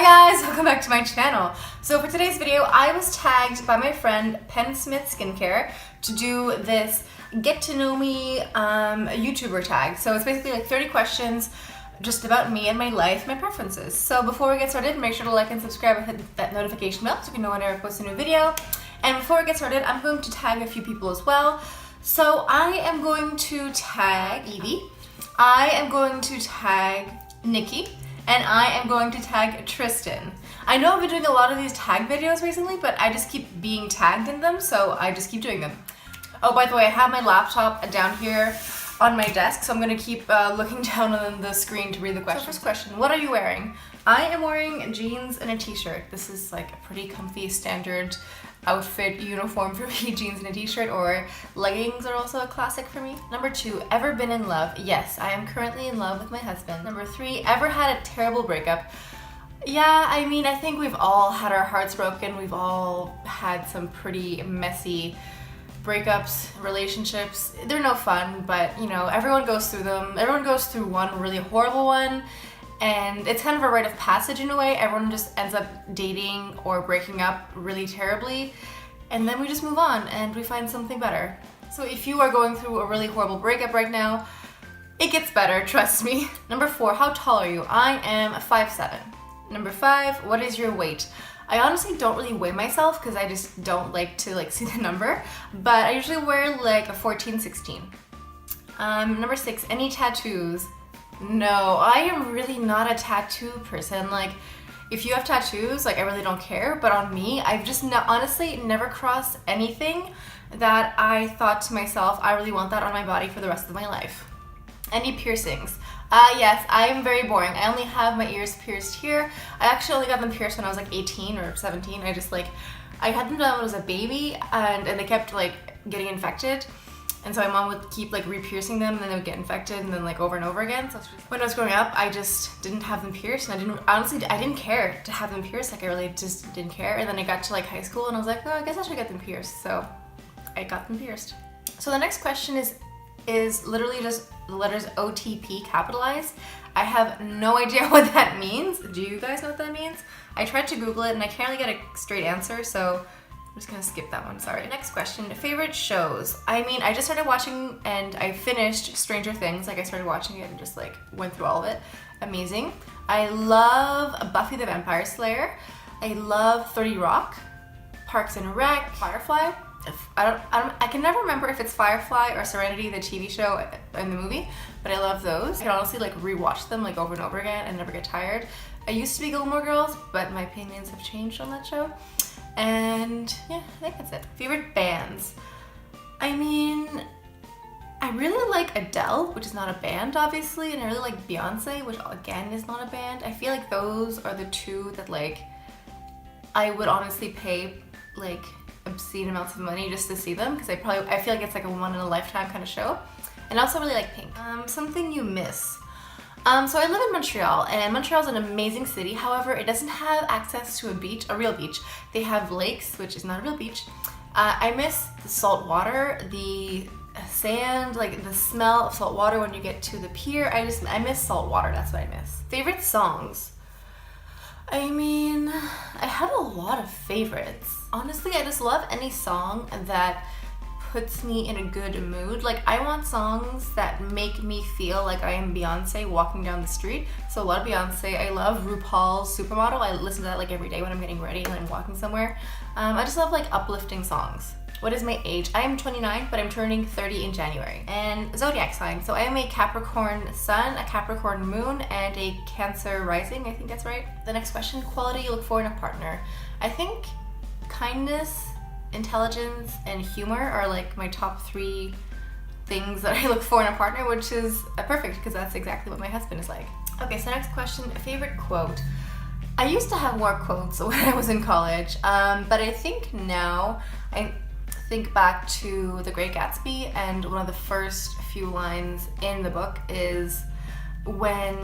guys, welcome back to my channel. So for today's video, I was tagged by my friend Pen Smith Skincare to do this get to know me YouTuber tag. So it's basically like 30 questions just about me and my life, my preferences. So before we get started, make sure to like and subscribe and hit that notification bell so you can know whenever I post a new video. And before we get started, I'm going to tag a few people as well. So I am going to tag Evie, I am going to tag Niki, and I am going to tag Tristan. I know I've been doing a lot of these tag videos recently, but I just keep being tagged in them, so I just keep doing them. Oh, by the way, I have my laptop down here on my desk, so I'm gonna keep looking down on the screen to read the question. So first question, what are you wearing? I am wearing jeans and a t-shirt. This is like a pretty comfy standard outfit uniform for me. Jeans and a t-shirt, or leggings are also a classic for me. Number 2, ever been in love? Yes, I am currently in love with my husband. Number 3, ever had a terrible breakup? Yeah, I mean, I think we've all had our hearts broken. We've all had some pretty messy breakups, relationships. They're no fun, but you know, everyone goes through them. Everyone goes through one really horrible one, and it's kind of a rite of passage in a way. Everyone just ends up dating or breaking up really terribly, and then we just move on and we find something better. So if you are going through a really horrible breakup right now, it gets better, trust me. Number 4, how tall are you? I am 5'7". Number 5, what is your weight? I honestly don't really weigh myself because I just don't like to see the number, but I usually wear like a 14, 16. Number 6, any tattoos? No, I am really not a tattoo person. Like, if you have tattoos, like I really don't care, but on me, I've just honestly never crossed anything that I thought to myself, I really want that on my body for the rest of my life. Any piercings? Yes, I am very boring. I only have my ears pierced here. I actually only got them pierced when I was like 18 or 17. I had them done when I was a baby, and they kept like getting infected. And so my mom would keep like re-piercing them, and then they would get infected, and then like over and over again. So when I was growing up, I just didn't have them pierced, and I didn't care to have them pierced. Like I really just didn't care. And then I got to like high school, and I was like, oh, I guess I should get them pierced. So I got them pierced. So the next question is literally just the letters OTP capitalized. I have no idea what that means. Do you guys know what that means? I tried to Google it and I can't really get a straight answer, so I'm just gonna skip that one, sorry. Next question, favorite shows? I mean, I just started watching and I finished Stranger Things. Like I started watching it and just like went through all of it. Amazing. I love Buffy the Vampire Slayer. I love 30 Rock, Parks and Rec, Firefly. I can never remember if it's Firefly or Serenity, the TV show and the movie, but I love those. I can honestly like rewatch them like over and over again and never get tired. I used to be Gilmore Girls, but my opinions have changed on that show. And yeah, I think that's it. Favorite bands? I mean, I really like Adele, which is not a band obviously, and I really like Beyonce, which again is not a band. I feel like those are the two that like I would honestly pay like obscene amounts of money just to see them, because I feel like it's like a one in a lifetime kind of show. And I also really like Pink. Something you miss. So I live in Montreal, and Montreal's an amazing city. However, it doesn't have access to a beach, a real beach. They have lakes, which is not a real beach. I miss the salt water, the sand, like the smell of salt water when you get to the pier. I miss salt water, that's what I miss. Favorite songs? I mean, I have a lot of favorites. Honestly, I just love any song that puts me in a good mood. Like, I want songs that make me feel like I am Beyonce walking down the street. So a lot of Beyonce. I love RuPaul's Supermodel. I listen to that like every day when I'm getting ready and I'm walking somewhere. I just love like uplifting songs. What is my age? I am 29, but I'm turning 30 in January. And Zodiac sign. So I am a Capricorn sun, a Capricorn moon, and a Cancer rising. I think that's right. The next question, quality you look for in a partner. I think kindness, intelligence, and humor are like my top 3 things that I look for in a partner, which is perfect because that's exactly what my husband is like. Okay, so next question, favorite quote. I used to have more quotes when I was in college, but I think now I think back to The Great Gatsby, and one of the first few lines in the book is when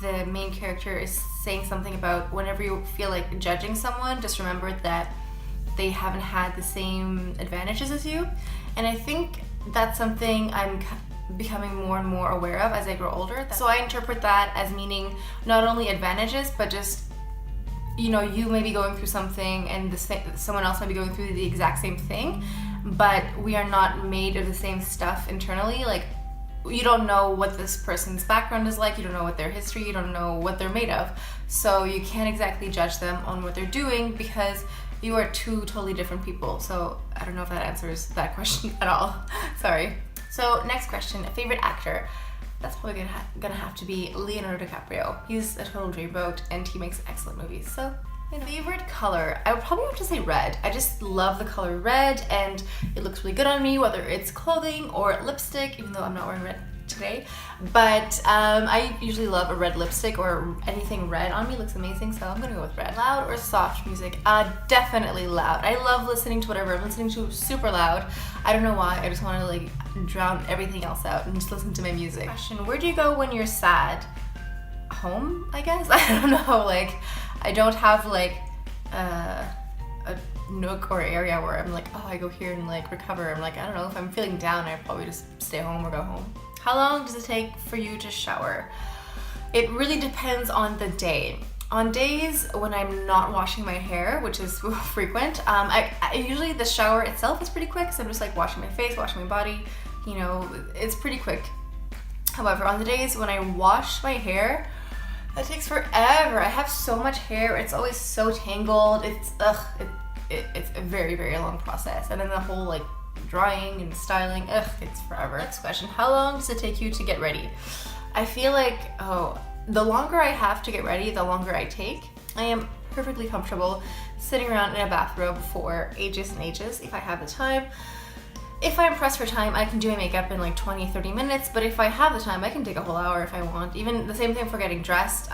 the main character is saying something about whenever you feel like judging someone, just remember that they haven't had the same advantages as you. And I think that's something I'm becoming more and more aware of as I grow older. So I interpret that as meaning not only advantages, but just you know, you may be going through something and someone else might be going through the exact same thing, but we are not made of the same stuff internally. Like, you don't know what this person's background is like, you don't know what their history, you don't know what they're made of. So you can't exactly judge them on what they're doing because you are two totally different people. So I don't know if that answers that question at all. Sorry. So next question, favorite actor. That's probably gonna have to be Leonardo DiCaprio. He's a total dreamboat and he makes excellent movies. So, you know. Favorite color, I would probably have to say red. I just love the color red and it looks really good on me, whether it's clothing or lipstick, even though I'm not wearing red today. But I usually love a red lipstick or anything red on me looks amazing, so I'm gonna go with red. Loud or soft music? Definitely loud. I love listening to whatever I'm listening to super loud. I don't know why, I just want to like drown everything else out and just listen to my music. Question, where do you go when you're sad? Home, I guess? I don't know, like I don't have like a nook or area where I'm like, oh, I go here and like recover. I'm like, I don't know, if I'm feeling down, I probably just stay home or go home. How long does it take for you to shower? It really depends on the day. On days when I'm not washing my hair, which is frequent, I usually the shower itself is pretty quick, so I'm just like washing my face, washing my body, you know, it's pretty quick. However, on the days when I wash my hair, that takes forever. I have so much hair, it's always so tangled, it's a very, very long process. And then the whole like drying and styling, it's forever. Next question, how long does it take you to get ready? I feel like, the longer I have to get ready, the longer I take. I am perfectly comfortable sitting around in a bathrobe for ages and ages if I have the time. If I'm pressed for time, I can do my makeup in like 20-30 minutes, but if I have the time, I can take a whole hour if I want. Even the same thing for getting dressed.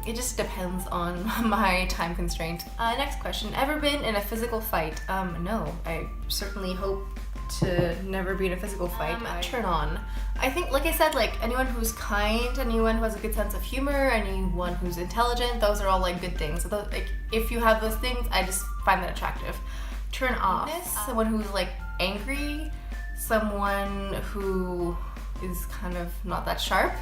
It just depends on my time constraint. Next question, ever been in a physical fight? No, I certainly hope to never be in a physical fight. Turn on. I think, like I said, like anyone who's kind, anyone who has a good sense of humor, anyone who's intelligent, those are all like good things. So those, like, if you have those things, I just find that attractive. Turn off. Someone who's like angry, someone who is kind of not that sharp.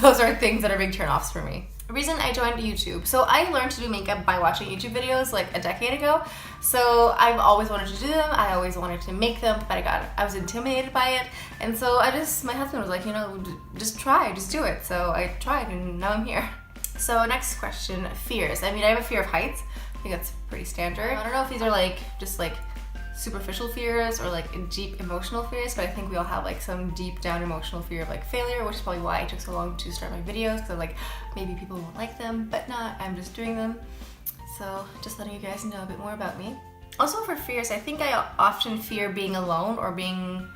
Those are things that are big turn-offs for me. The reason I joined YouTube. So I learned to do makeup by watching YouTube videos like a decade ago. So I've always wanted to do them. I always wanted to make them, but I was intimidated by it. And so my husband was like, you know, just try, just do it. So I tried and now I'm here. So next question, fears. I mean, I have a fear of heights. I think that's pretty standard. I don't know if these are like, just like superficial fears or like deep emotional fears, but I think we all have like some deep down emotional fear of like failure, which is probably why it took so long to start my videos, because like maybe people won't like them, but not, I'm just doing them. So just letting you guys know a bit more about me. Also for fears, I think I often fear being alone or being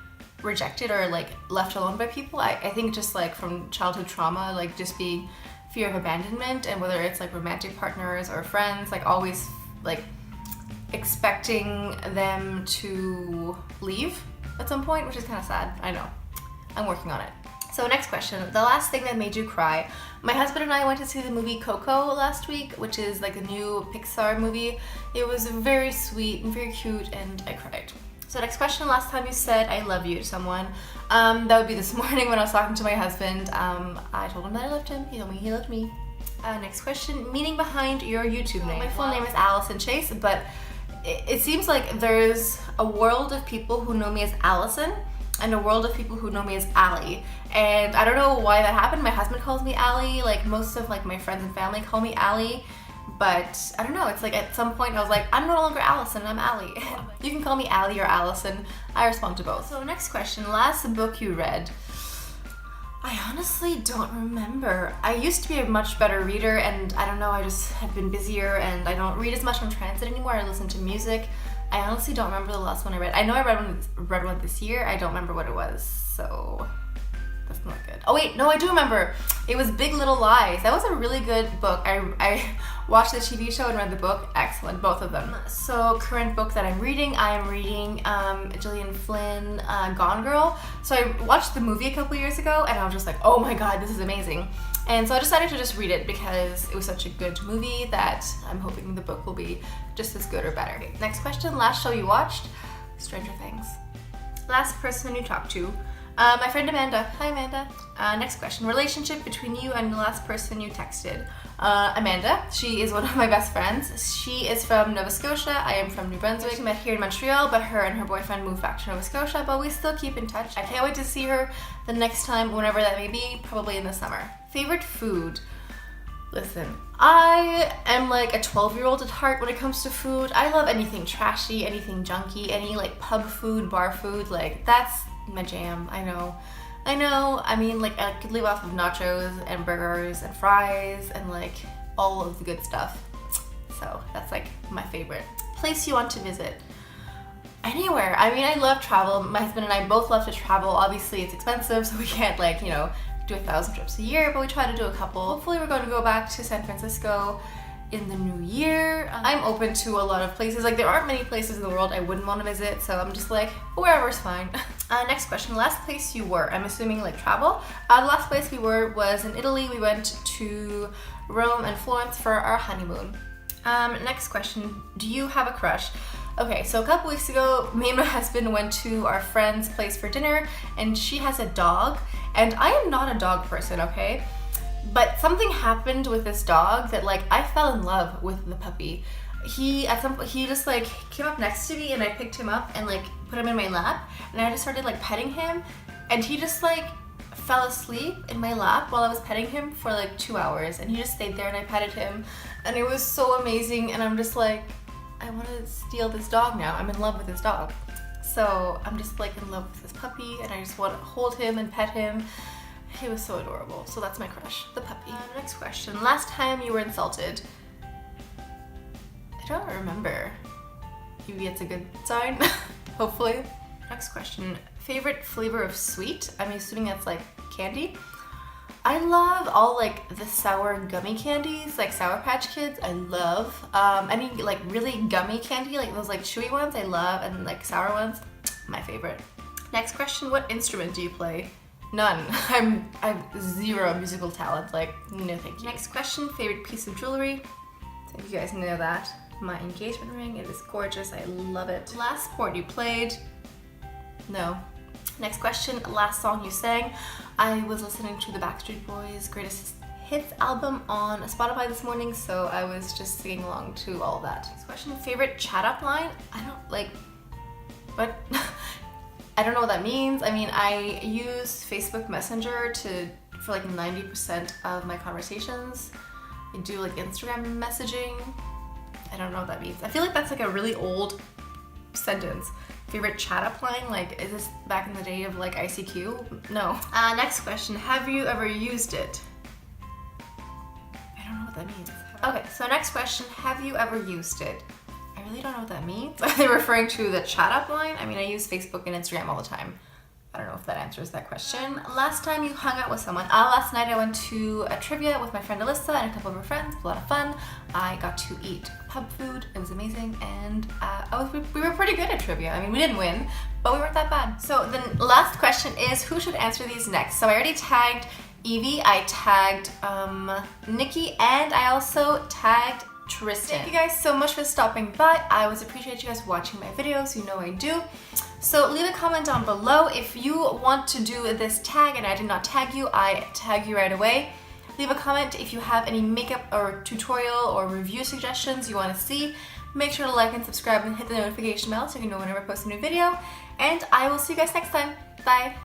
rejected or like left alone by people. I think just like from childhood trauma, like just being fear of abandonment, and whether it's like romantic partners or friends, like always like expecting them to leave at some point, which is kind of sad. I know. I'm working on it. So next question, the last thing that made you cry. My husband and I went to see the movie Coco last week, which is like a new Pixar movie. It was very sweet and very cute and I cried. So next question, last time you said I love you to someone. That would be this morning when I was talking to my husband. I told him that I loved him, he told me he loved me. Next question, meaning behind your YouTube name. My full name is Allison Chase, but it seems like there's a world of people who know me as Allison and a world of people who know me as Allie. And I don't know why that happened. My husband calls me Allie, like most of like my friends and family call me Allie, but I don't know, it's like at some point I was like, I'm no longer Allison, I'm Allie. You can call me Allie or Allison, I respond to both. So next question, last book you read. I honestly don't remember. I used to be a much better reader and I don't know, I just have been busier and I don't read as much on transit anymore. I listen to music. I honestly don't remember the last one I read. I know I read one this year. I don't remember what it was, so that's not good. Oh wait, no, I do remember. It was Big Little Lies. That was a really good book. I watched the TV show and read the book. Excellent, both of them. So current book that I'm reading Gillian Flynn, Gone Girl. So I watched the movie a couple years ago and I was just like, oh my god, this is amazing. And so I decided to just read it because it was such a good movie that I'm hoping the book will be just as good or better. Okay, next question, last show you watched? Stranger Things. Last person you talked to? My friend Amanda. Hi Amanda. Next question, relationship between you and the last person you texted. Amanda. She is one of my best friends. She is from Nova Scotia. I am from New Brunswick. We met here in Montreal, but her and her boyfriend moved back to Nova Scotia, but we still keep in touch. I can't wait to see her the next time, whenever that may be, probably in the summer. Favorite food? Listen, I am like a 12-year-old at heart when it comes to food. I love anything trashy, anything junky, any like pub food, bar food, like that's my jam. I know. I mean, like I could live off of nachos and burgers and fries and like all of the good stuff. So that's like my favorite. Place you want to visit? Anywhere. I mean, I love travel. My husband and I both love to travel. Obviously it's expensive, so we can't like, you know, do 1,000 trips a year, but we try to do a couple. Hopefully we're going to go back to San Francisco in the new year. I'm open to a lot of places. Like there aren't many places in the world I wouldn't want to visit, so I'm just like, wherever's fine. Next question, last place you were. I'm assuming like travel. The last place we were was in Italy. We went to Rome and Florence for our honeymoon. Next question, do you have a crush? Okay, so a couple weeks ago, me and my husband went to our friend's place for dinner, and she has a dog, and I am not a dog person, okay? But something happened with this dog that like I fell in love with the puppy. He just like came up next to me, and I picked him up and like put him in my lap, and I just started like petting him, and he just like fell asleep in my lap while I was petting him for like 2 hours, and he just stayed there and I petted him, and it was so amazing, and I'm just like, I want to steal this dog now. I'm in love with this dog. So I'm just like in love with this puppy, and I just want to hold him and pet him. He was so adorable. So that's my crush, the puppy. Next question. Last time you were insulted? I don't remember. Maybe it's a good sign. Hopefully. Next question. Favorite flavor of sweet? I'm assuming that's like candy. I love all like the sour gummy candies, like Sour Patch Kids. I love any like really gummy candy, like those like chewy ones I love, and like sour ones, my favorite. Next question, what instrument do you play? None. I have zero musical talent, like no thank you. Next question, favorite piece of jewelry? So you guys know that. My engagement ring, it is gorgeous, I love it. Last sport you played? No. Next question, last song you sang. I was listening to the Backstreet Boys' Greatest Hits album on Spotify this morning, so I was just singing along to all of that. Next question, favorite chat up line? I don't like, what? I don't know what that means. I mean, I use Facebook Messenger for like 90% of my conversations. I do like Instagram messaging. I don't know what that means. I feel like that's like a really old sentence. Favorite chat up line? Like, is this back in the day of like ICQ? No. Next question, have you ever used it? I don't know what that means. Okay, so next question, have you ever used it? I really don't know what that means. Are they referring to the chat up line? I mean, I use Facebook and Instagram all the time. I don't know if that answers that question. Last time you hung out with someone? Last night I went to a trivia with my friend Alyssa and a couple of her friends. A lot of fun. I got to eat pub food. It was amazing, and we were pretty good at trivia. I mean, we didn't win, but we weren't that bad. So the last question is, who should answer these next? So I already tagged Evie, I tagged Niki, and I also tagged Tristan. Thank you guys so much for stopping by. I always appreciate you guys watching my videos. You know I do. So leave a comment down below if you want to do this tag and I did not tag you. I tag you right away. Leave a comment if you have any makeup or tutorial or review suggestions you want to see. Make sure to like and subscribe and hit the notification bell so you know whenever I post a new video. And I will see you guys next time. Bye!